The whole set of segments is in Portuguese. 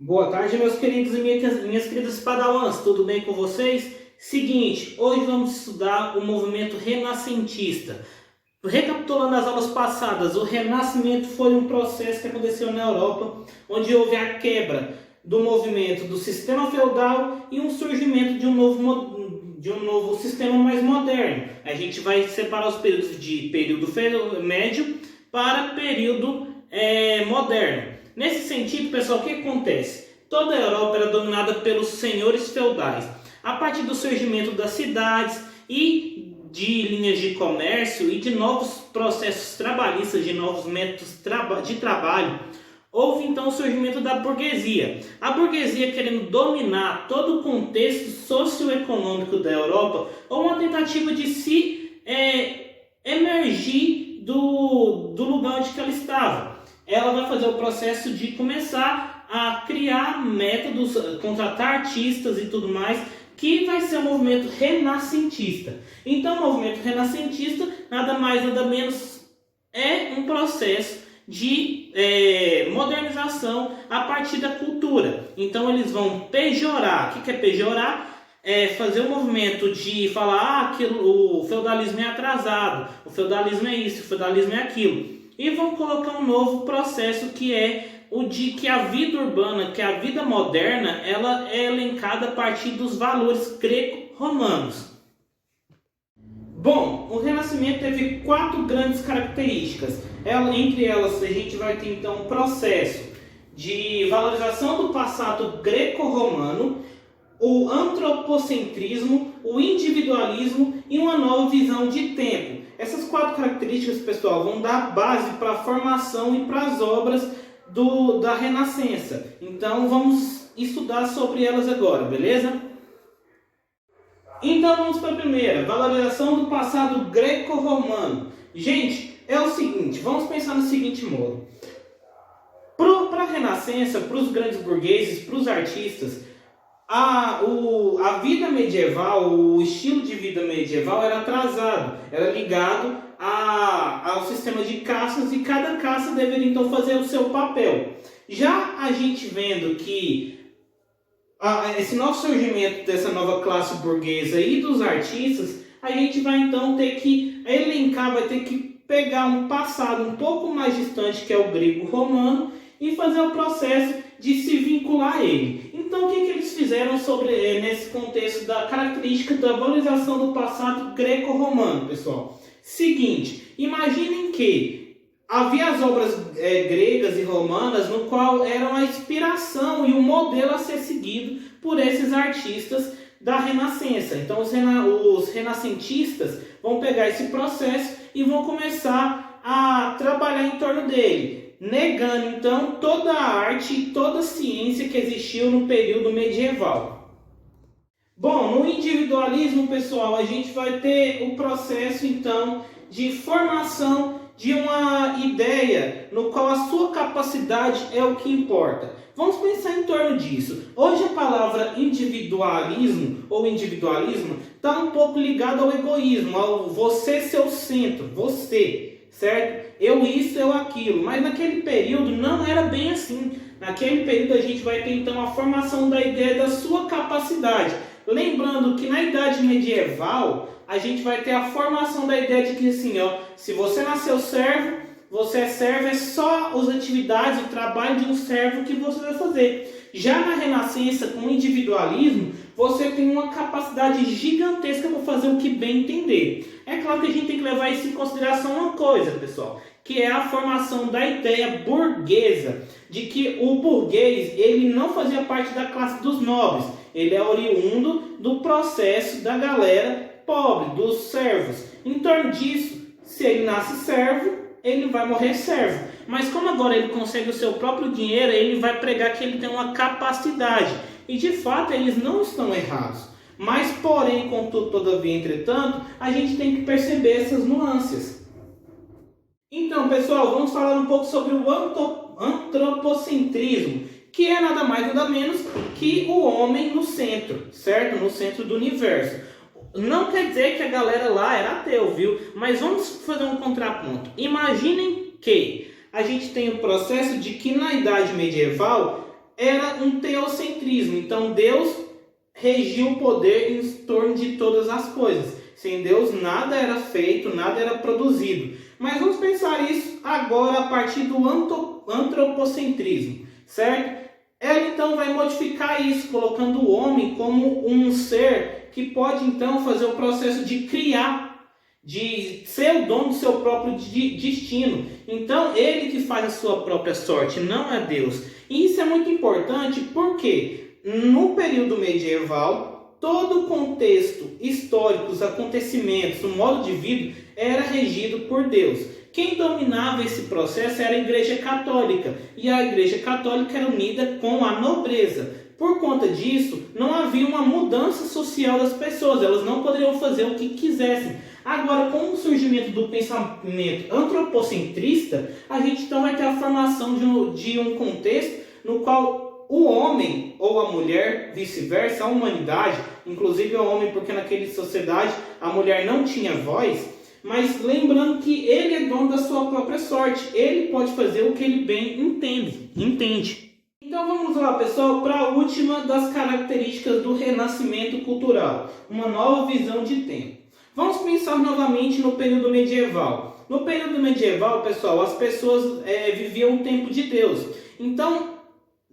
Boa tarde, meus queridos e minhas queridas padawans, tudo bem com vocês? Seguinte, hoje vamos estudar o movimento renascentista. Recapitulando as aulas passadas, o Renascimento foi um processo que aconteceu na Europa, onde houve a quebra do movimento do sistema feudal e um surgimento de um novo sistema mais moderno. A gente vai separar os períodos de período médio para período moderno. Nesse sentido, pessoal, o que acontece? Toda a Europa era dominada pelos senhores feudais. A partir do surgimento das cidades e de linhas de comércio e de novos processos trabalhistas, de novos métodos de trabalho, houve então o surgimento da burguesia. A burguesia querendo dominar todo o contexto socioeconômico da Europa, ou uma tentativa de se emergir do lugar onde ela estava. Ela vai fazer o processo de começar a criar métodos, contratar artistas e tudo mais, que vai ser o movimento renascentista. Então, o movimento renascentista, nada mais, nada menos, é um processo de modernização a partir da cultura. Então, eles vão pejorar. O que é pejorar? É fazer um movimento de falar que o feudalismo é atrasado, o feudalismo é isso, o feudalismo é aquilo. E vão colocar um novo processo que é o de que a vida urbana, que a vida moderna, ela é elencada a partir dos valores greco-romanos. Bom, o Renascimento teve 4 grandes características. Entre elas, a gente vai ter então um processo de valorização do passado greco-romano, o antropocentrismo, o individualismo e uma nova visão de tempo. Essas 4 características, pessoal, vão dar base para a formação e para as obras da Renascença. Então, vamos estudar sobre elas agora, beleza? Então, vamos para a primeira, valorização do passado greco-romano. Gente, é o seguinte, vamos pensar no seguinte modo. Para a Renascença, para os grandes burgueses, para os artistas, a vida medieval, o estilo de vida medieval era atrasado, era ligado ao sistema de caças e cada caça deveria então fazer o seu papel. Já a gente vendo que esse novo surgimento dessa nova classe burguesa e dos artistas, a gente vai então ter que elencar, vai ter que pegar um passado um pouco mais distante, que é o grego-romano, e fazer o processo de se vincular a ele. Então, o que eles fizeram nesse contexto da característica da valorização do passado greco-romano, pessoal? Seguinte, imaginem que havia as obras gregas e romanas no qual eram a inspiração e o modelo a ser seguido por esses artistas da Renascença. Então, os renascentistas vão pegar esse processo e vão começar a trabalhar em torno dele, negando então toda a arte e toda a ciência que existiu no período medieval. Bom, no individualismo, pessoal, a gente vai ter o processo então de formação de uma ideia no qual a sua capacidade é o que importa. Vamos pensar em torno disso. Hoje a palavra individualismo ou individualismo está um pouco ligado ao egoísmo, ao você ser o centro, você, certo? Eu isso, eu aquilo. Mas naquele período não era bem assim. Naquele período a gente vai ter então a formação da ideia da sua capacidade. Lembrando que na Idade Medieval a gente vai ter a formação da ideia de que assim, se você nasceu servo, você é servo, é só as atividades, o trabalho de um servo que você vai fazer. Já na Renascença, com o individualismo, você tem uma capacidade gigantesca para fazer o que bem entender. É claro que a gente tem que levar isso em consideração uma coisa, pessoal, que é a formação da ideia burguesa, de que o burguês ele não fazia parte da classe dos nobres, ele é oriundo do processo da galera pobre, dos servos. Em torno disso, se ele nasce servo, ele vai morrer servo. Mas como agora ele consegue o seu próprio dinheiro, ele vai pregar que ele tem uma capacidade. E de fato eles não estão errados. Mas porém, contudo, todavia, entretanto, a gente tem que perceber essas nuances. Então, pessoal, vamos falar um pouco sobre o antropocentrismo, que é nada mais nada menos que o homem no centro, certo? No centro do universo. Não quer dizer que a galera lá era ateu, viu? Mas vamos fazer um contraponto. Imaginem que a gente tem o processo de que na Idade Medieval era um teocentrismo. Então Deus regia o poder em torno de todas as coisas. Sem Deus nada era feito, nada era produzido. Mas vamos pensar isso agora a partir do antropocentrismo, certo? Ela então vai modificar isso, colocando o homem como um ser que pode então fazer o processo de criar, de ser o dono do seu próprio destino. Então, ele que faz a sua própria sorte, não é Deus. E isso é muito importante porque no período medieval, todo o contexto histórico, os acontecimentos, o modo de vida era regido por Deus. Quem dominava esse processo era a Igreja Católica, e a Igreja Católica era unida com a nobreza. Por conta disso, não havia uma mudança social das pessoas, elas não poderiam fazer o que quisessem. Agora, com o surgimento do pensamento antropocentrista, a gente então vai ter a formação de um contexto no qual o homem ou a mulher, vice-versa, a humanidade, inclusive o homem, porque naquela sociedade a mulher não tinha voz, mas lembrando que ele é dono da sua própria sorte, ele pode fazer o que ele bem entende. Então vamos lá, pessoal, para a última das características do renascimento cultural, uma nova visão de tempo. Vamos pensar novamente no período medieval. No período medieval, pessoal, as pessoas viviam o tempo de Deus. Então,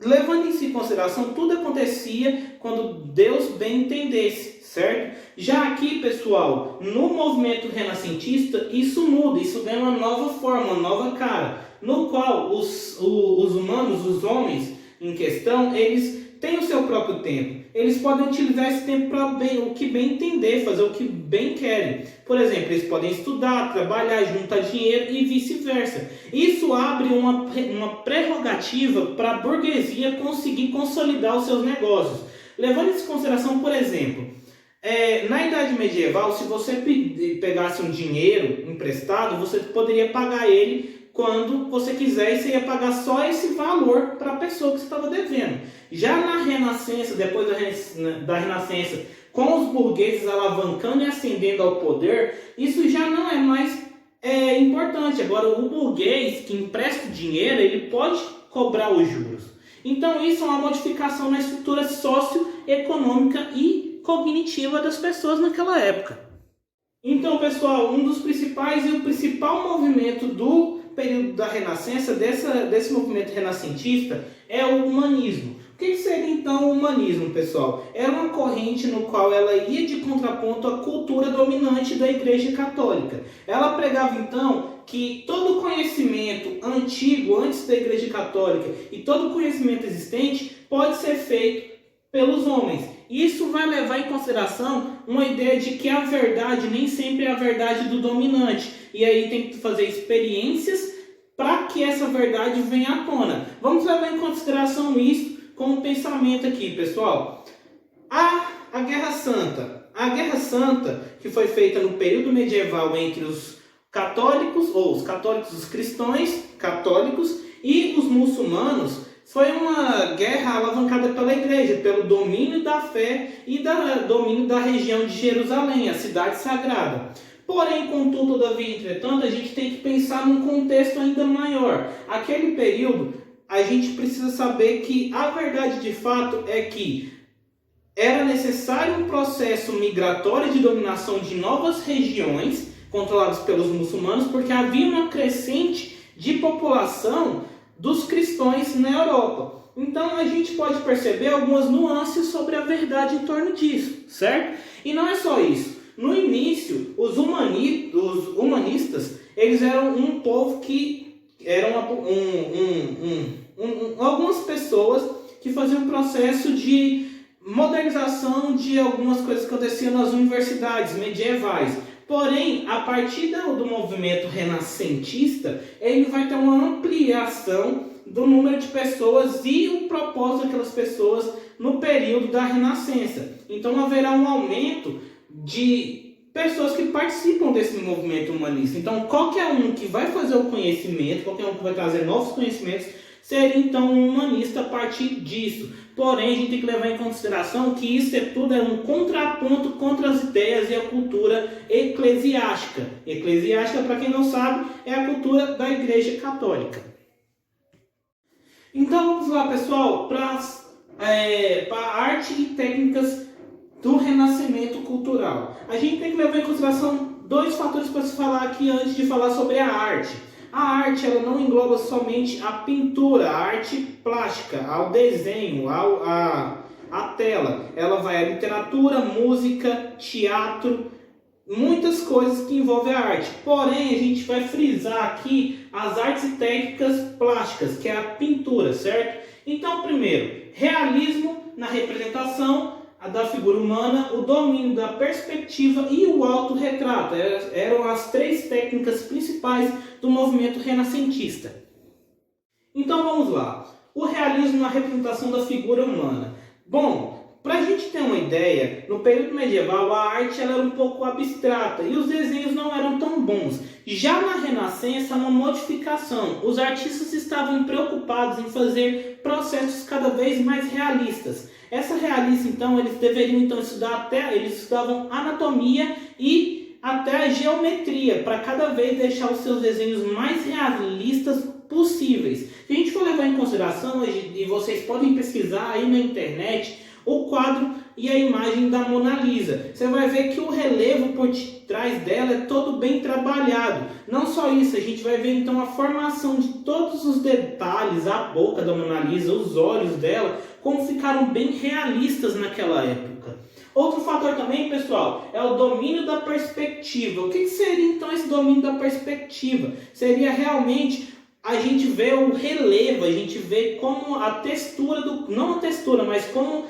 levando isso em consideração, tudo acontecia quando Deus bem entendesse, certo? Já aqui, pessoal, no movimento renascentista, isso muda, isso ganha uma nova forma, uma nova cara, no qual os humanos, os homens em questão, eles têm o seu próprio tempo. Eles podem utilizar esse tempo para o que bem entender, fazer o que bem querem. Por exemplo, eles podem estudar, trabalhar, juntar dinheiro e vice-versa. Isso abre uma prerrogativa para a burguesia conseguir consolidar os seus negócios. Levando isso em consideração, por exemplo, na Idade Medieval, se você pegasse um dinheiro emprestado, você poderia pagar ele quando você quiser, e você ia pagar só esse valor para a pessoa que você estava devendo. Já na Renascença, depois da Renascença, com os burgueses alavancando e ascendendo ao poder, isso já não é mais importante. Agora, o burguês que empresta o dinheiro, ele pode cobrar os juros. Então, isso é uma modificação na estrutura socioeconômica e cognitiva das pessoas naquela época. Então, pessoal, um dos principais e o principal movimento do período da Renascença, desse movimento renascentista, é o humanismo. O que seria então o humanismo, pessoal? Era uma corrente no qual ela ia de contraponto à cultura dominante da Igreja Católica. Ela pregava então que todo conhecimento antigo, antes da Igreja Católica, e todo conhecimento existente pode ser feito pelos homens. Isso vai levar em consideração uma ideia de que a verdade nem sempre é a verdade do dominante. E aí tem que fazer experiências para que essa verdade venha à tona. Vamos levar em consideração isso como pensamento aqui, pessoal. A Guerra Santa. A Guerra Santa, que foi feita no período medieval entre os católicos, os cristãos católicos e os muçulmanos, foi uma guerra alavancada pela igreja, pelo domínio da fé e domínio da região de Jerusalém, a cidade sagrada. Porém, contudo, todavia, entretanto, a gente tem que pensar num contexto ainda maior. Aquele período, a gente precisa saber que a verdade de fato é que era necessário um processo migratório de dominação de novas regiões controladas pelos muçulmanos, porque havia uma crescente de população dos cristãos na Europa. Então a gente pode perceber algumas nuances sobre a verdade em torno disso, certo? E não é só isso. No início, os humanistas, eles eram um povo que eram algumas pessoas que faziam um processo de modernização de algumas coisas que aconteciam nas universidades medievais. Porém, a partir do movimento renascentista, ele vai ter uma ampliação do número de pessoas e o propósito daquelas pessoas no período da Renascença. Então, haverá um aumento de pessoas que participam desse movimento humanista. Então, qualquer um que vai fazer o conhecimento, qualquer um que vai trazer novos conhecimentos, seria então um humanista a partir disso. Porém, a gente tem que levar em consideração que isso tudo é um contraponto contra as ideias e a cultura eclesiástica. Eclesiástica, para quem não sabe, é a cultura da Igreja Católica. Então vamos lá, pessoal, para a arte e técnicas do renascimento cultural. A gente tem que levar em consideração dois fatores para se falar aqui antes de falar sobre a arte. A arte ela não engloba somente a pintura, a arte plástica, ao desenho, a tela. Ela vai à literatura, música, teatro, muitas coisas que envolvem a arte. Porém, a gente vai frisar aqui as artes e técnicas plásticas, que é a pintura, certo? Então, primeiro, realismo na representação da figura humana, o domínio da perspectiva e o autorretrato. Eram as três técnicas principais do movimento renascentista. Então vamos lá. O realismo na representação da figura humana. Bom, para a gente ter uma ideia, no período medieval a arte ela era um pouco abstrata e os desenhos não eram tão bons. Já na Renascença, uma modificação. Os artistas estavam preocupados em fazer processos cada vez mais realistas. Essa realista, então, eles deveriam então estudar eles estudavam anatomia e até a geometria, para cada vez deixar os seus desenhos mais realistas possíveis. Se a gente for levar em consideração, e vocês podem pesquisar aí na internet, o quadro e a imagem da Mona Lisa. Você vai ver que o relevo por trás dela é todo bem trabalhado. Não só isso, a gente vai ver então a formação de todos os detalhes, a boca da Mona Lisa, os olhos dela, como ficaram bem realistas naquela época. Outro fator também, pessoal, é o domínio da perspectiva. O que seria então esse domínio da perspectiva? Seria realmente a gente ver o relevo, a gente ver como a textura não a textura, mas como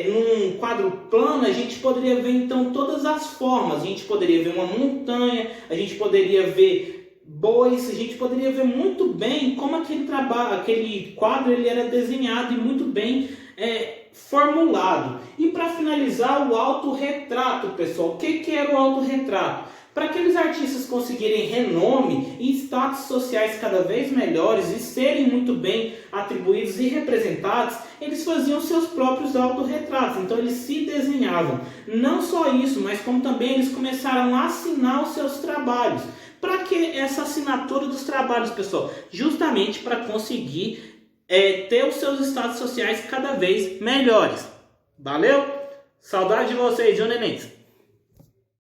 num quadro plano a gente poderia ver então todas as formas. A gente poderia ver uma montanha, a gente poderia ver bois, a gente poderia ver muito bem como aquele quadro ele era desenhado e muito bem formulado. E para finalizar, o autorretrato, pessoal. O que era o autorretrato? Para aqueles artistas conseguirem renome e status sociais cada vez melhores e serem muito bem atribuídos e representados, eles faziam seus próprios autorretratos. Então eles se desenhavam. Não só isso, mas como também eles começaram a assinar os seus trabalhos. Para que essa assinatura dos trabalhos, pessoal? Justamente para conseguir ter os seus status sociais cada vez melhores. Valeu? Saudade de vocês, viu, nenéns?